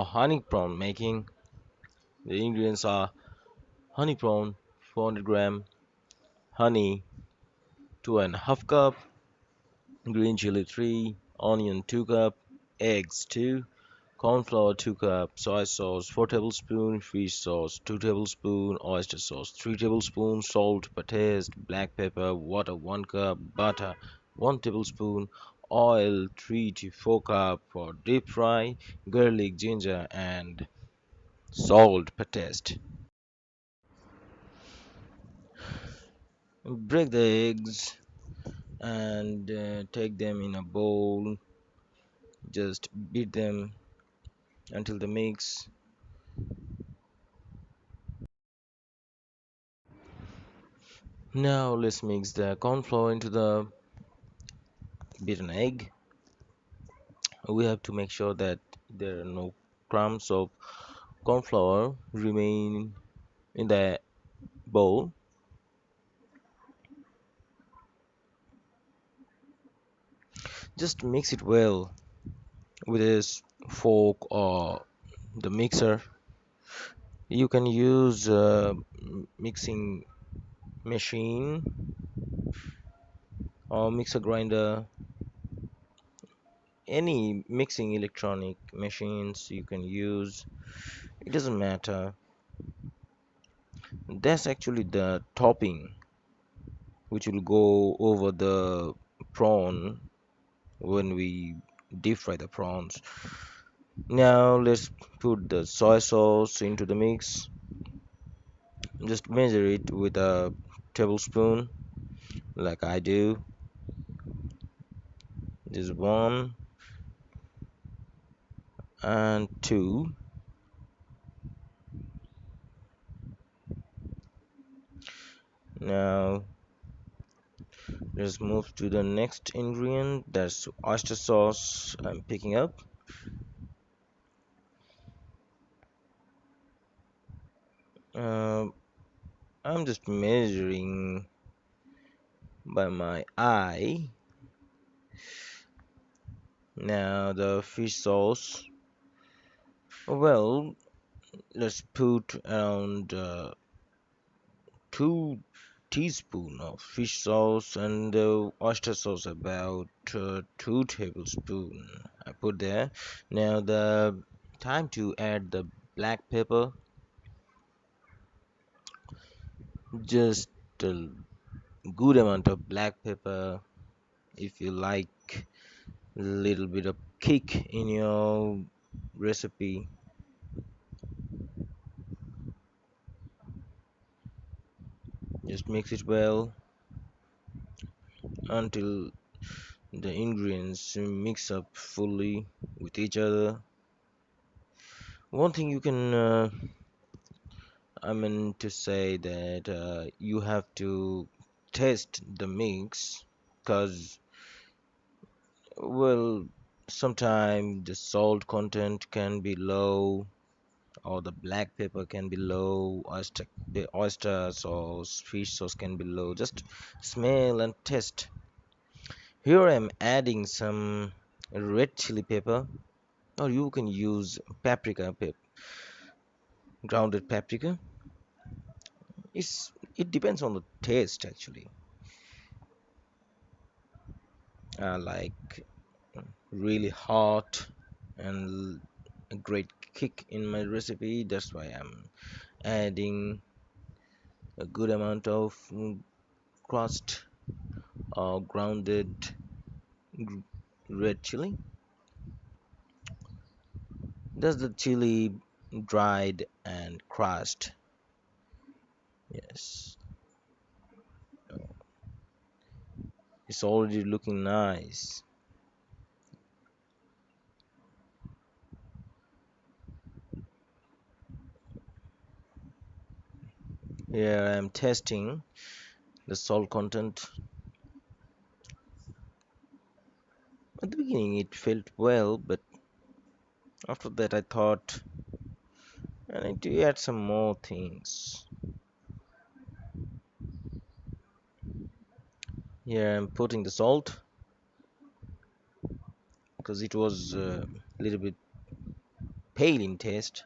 For honey prawn making, the ingredients are honey prawn 400 gram, honey 2.5 cup, green chili 3, onion 2 cup, eggs 2, corn flour 2 cup, soy sauce 4 tablespoon, fish sauce 2 tablespoon, oyster sauce 3 tablespoon, salt per taste, black pepper, water 1 cup, butter 1 tablespoon, oil 3 to 4 cup for deep fry, garlic, ginger and salt per taste. Break the eggs and take them in a bowl. Just beat them until the mix. Now let's mix the corn flour into the beaten egg. We have to make sure that there are no crumbs of corn flour remain in the bowl. Just mix it well with a fork or the mixer. You can use a mixing machine or mixer grinder, any mixing electronic machines you can use. It doesn't matter. That's actually the topping which will go over the prawn when we deep fry the prawns. Now let's put the soy sauce into the mix. Just measure it with a tablespoon, like I do. This one and two. Now let's move to the next ingredient. That's oyster sauce. I'm picking up. Uh, I'm just measuring by my eye. Now the fish sauce. Well, let's put around 2 teaspoon of fish sauce and oyster sauce about 2 tablespoon. I put there. Now the time to add the black pepper. Just a good amount of black pepper if you like a little bit of kick in your recipe. Just mix it well until the ingredients mix up fully with each other. One thing you can I mean to say that you have to test the mix because, well, sometimes the salt content can be low or the black pepper can be low, the oyster sauce, fish sauce can be low. Just smell and taste. Here I'm adding some red chili pepper, or you can use grounded paprika. It depends on the taste actually. I like really hot and a great kick in my recipe. That's why I'm adding a good amount of crust or grounded gr- red chili. That's the chili dried and crushed. Yes, it's already looking nice. Here I am testing the salt content. At the beginning it felt well, but after that I thought I need to add some more things. Here I'm putting the salt because it was a little bit pale in taste,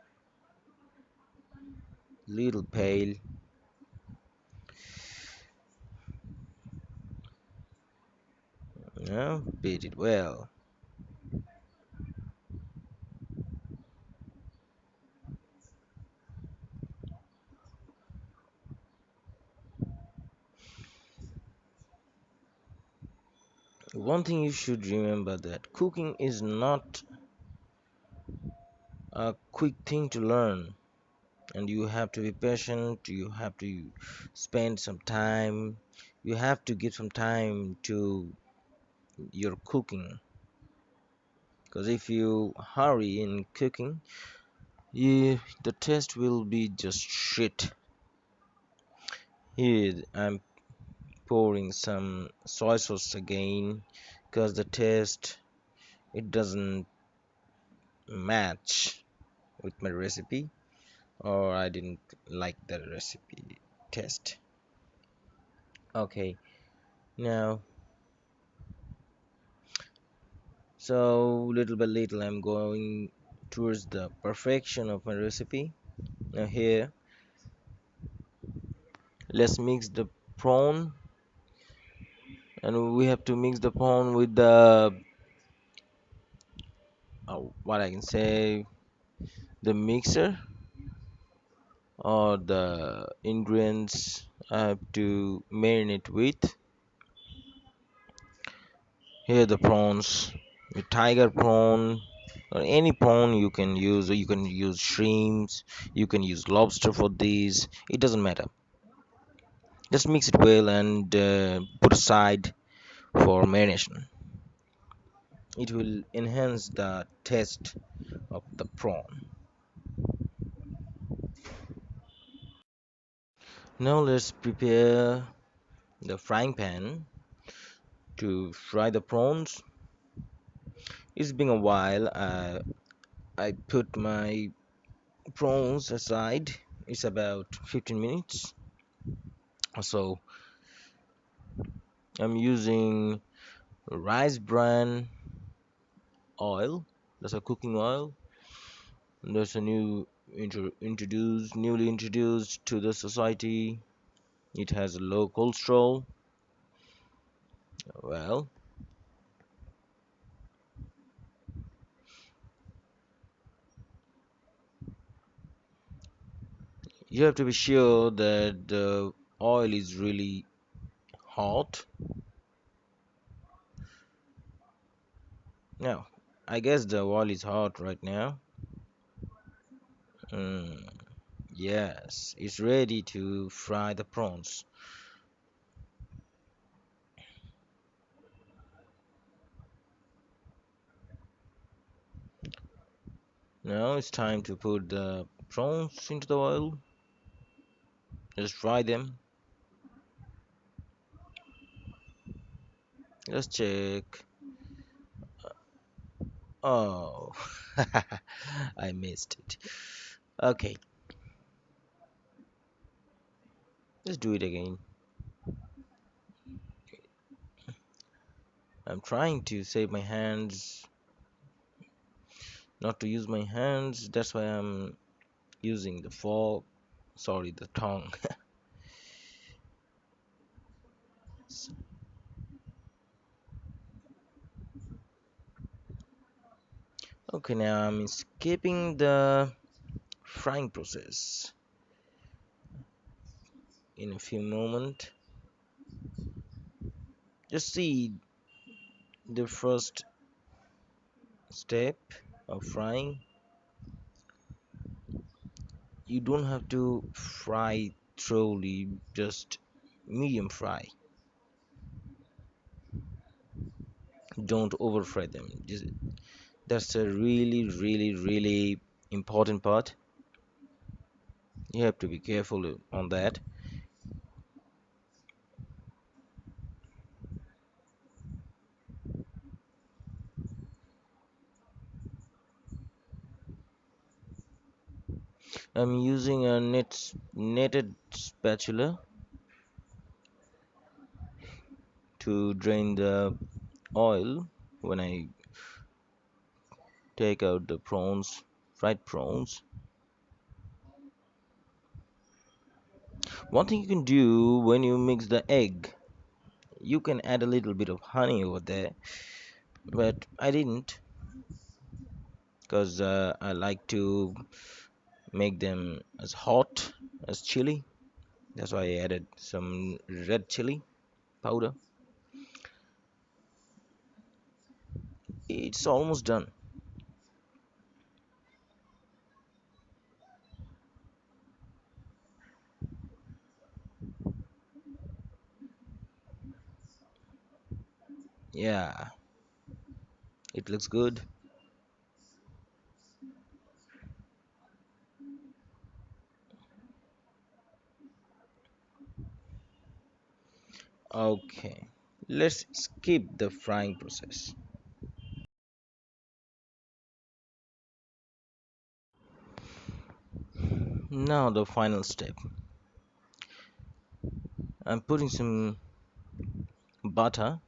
little pale. Yeah, beat it well. One thing you should remember that cooking is not a quick thing to learn, and you have to be patient. You have to spend some time. You have to give some time to your cooking, because if you hurry in cooking, the taste will be just shit. Here I'm pouring some soy sauce again because the taste, it doesn't match with my recipe, or I didn't like the recipe taste. Okay, now, so little by little I'm going towards the perfection of my recipe. Now here, let's mix the prawn, and we have to mix the prawn with the what I can say, the mixer or the ingredients I have to marinate with. Here the prawns, the tiger prawn or any prawn you can use, or you can use shrimps, you can use lobster for these. It doesn't matter. Just mix it well and put aside for marination. It will enhance the taste of the prawn. Now let's prepare the frying pan to fry the prawns. It's been a while. I put my prawns aside. It's about 15 minutes or so. I'm using rice bran oil. That's a cooking oil. That's a newly introduced to the society. It has a low cholesterol. Well, you have to be sure that the oil is really hot. Now, I guess the oil is hot right now. Mm, yes, it's ready to fry the prawns. Now it's time to put the prawns into the oil. Just fry them. Let's check. Oh, I missed it. Okay, let's do it again. I'm trying to save my hands, not to use my hands. That's why I'm using the fork. Sorry, the tongue. Okay, now I'm skipping the frying process. In a few moments, just see the first step of frying. You don't have to fry thoroughly, just medium fry. Don't over fry them. That's a really important part. You have to be careful on that. I'm using a netted spatula to drain the oil when I take out the prawns. fried prawns. One thing you can do when you mix the egg, you can add a little bit of honey over there, but I didn't because I like to make them as hot as chili. That's why I added some red chili powder. It's almost done. Yeah, it looks good. Okay, let's skip the frying process. Now, the final step. I'm putting some butter.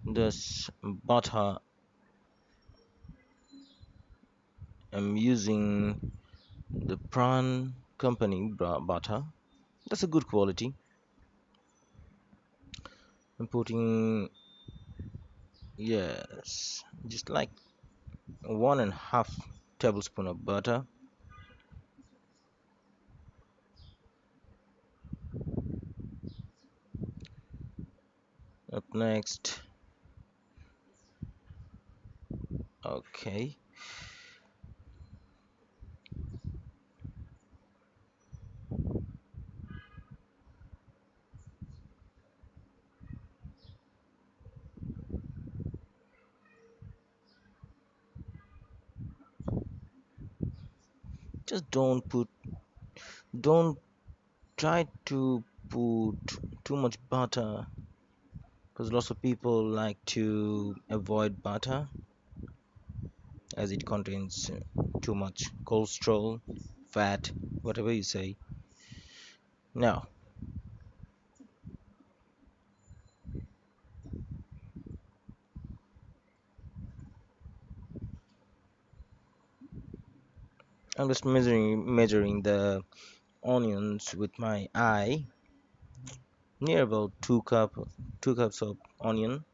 This butter, I'm using the Prawn company butter. That's a good quality. I'm putting, yes, just like 1.5 tablespoon of butter. Up next, okay, just don't try to put too much butter because lots of people like to avoid butter as it contains too much cholesterol, fat, whatever you say. Now, I'm just measuring the onions with my eye, near about 2 cups of onion.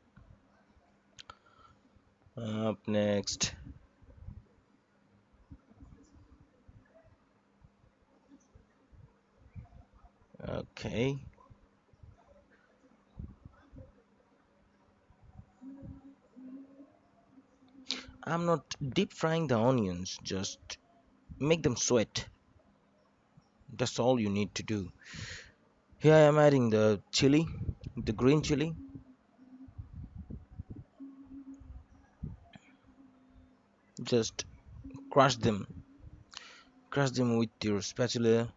Up next, okay, I'm not deep frying the onions, just make them sweat. That's all you need to do. Here I am adding the chili, the green chili. Just crush them, crush them with your spatula,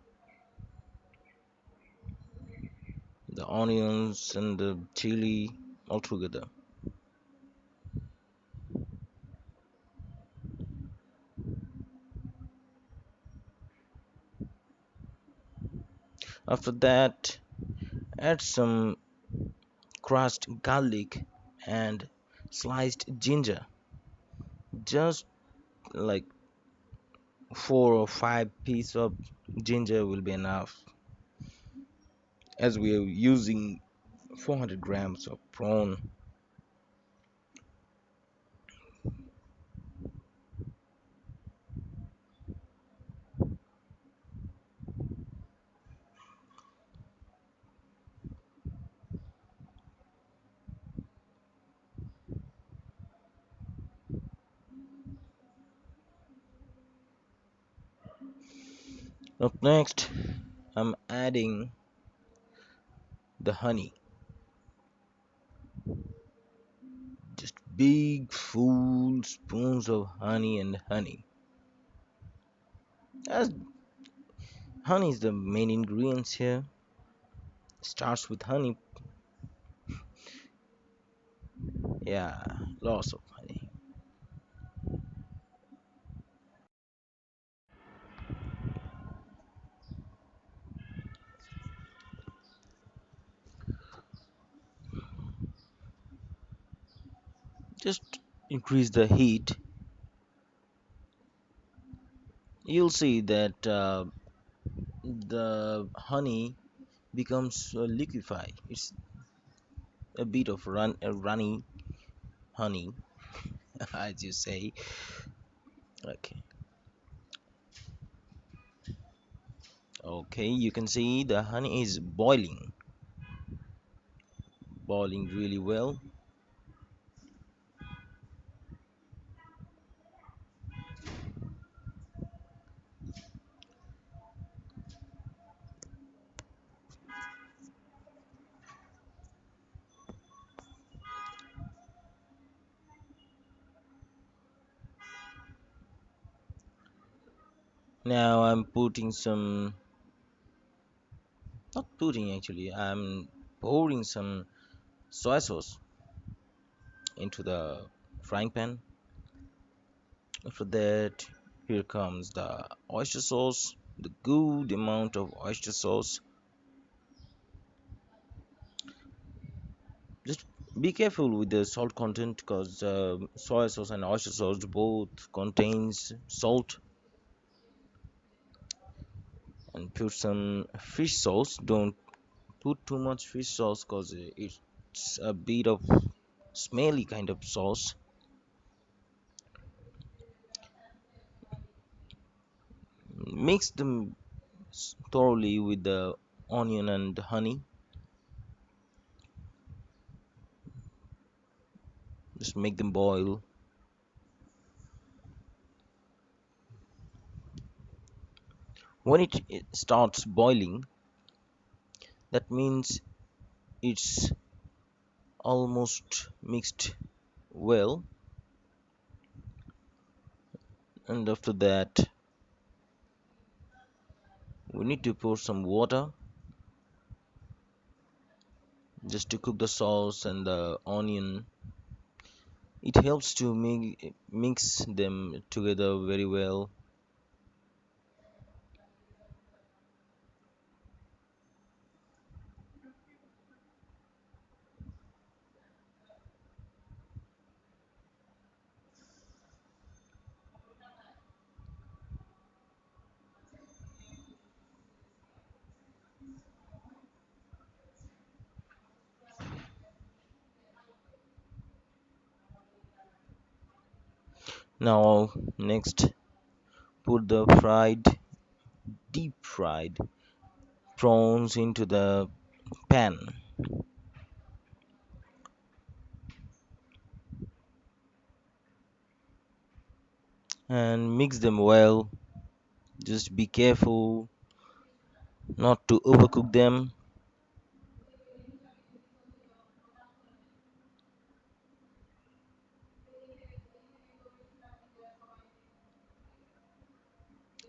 the onions and the chili all together. After that, add some crushed garlic and sliced ginger. Just like 4 or 5 pieces of ginger will be enough, as we are using 400 grams of prawn. Up next, I'm adding the honey. Just big full spoons of honey and honey. As honey is the main ingredients here. Starts with honey. Yeah, lots of honey. Just increase the heat. You'll see that the honey becomes liquefied. It's a bit of runny honey, as you say. Okay, okay. You can see the honey is boiling really well. Now I'm putting some, not putting actually. I'm pouring some soy sauce into the frying pan. After that, here comes the oyster sauce, the good amount of oyster sauce. Just be careful with the salt content because soy sauce and oyster sauce both contains salt. And put some fish sauce. Don't put too much fish sauce because it's a bit of smelly kind of sauce. Mix them thoroughly with the onion and honey. Just make them boil. When it starts boiling, that means it's almost mixed well. And after that, we need to pour some water just to cook the sauce and the onion. It helps to mix them together very well. Now, next, put the deep fried prawns into the pan and mix them well. Just be careful not to overcook them.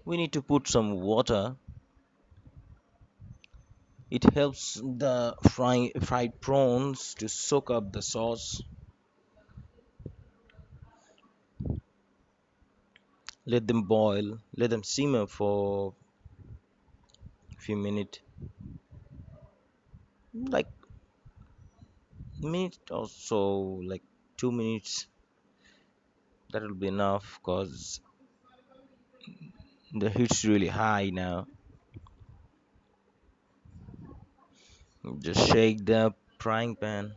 We need to put some water. It helps the fried prawns to soak up the sauce. Let them boil, let them simmer for a few minutes, like minute or so, like 2 minutes. That will be enough because the heat's really high now. Just shake the frying pan.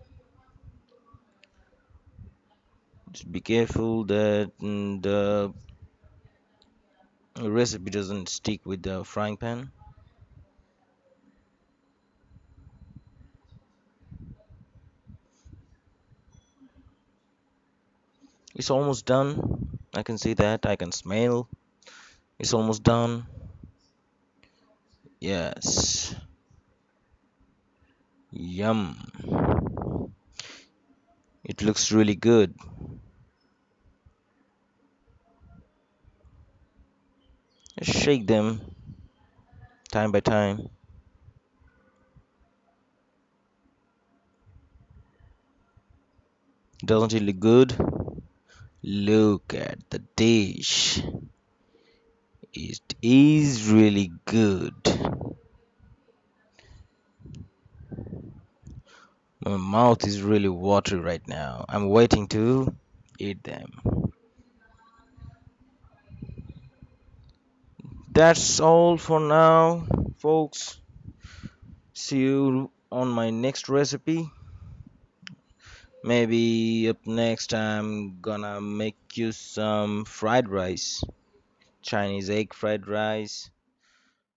Just be careful that the recipe doesn't stick with the frying pan. It's almost done. I can see that. I can smell. It's almost done. Yes. Yum. It looks really good. Just shake them time by time. Doesn't it look good? Look at the dish. It is really good. My mouth is really watery right now. I'm waiting to eat them. That's all for now, folks. See you on my next recipe. Maybe up next I'm gonna make you some fried rice, Chinese egg fried rice.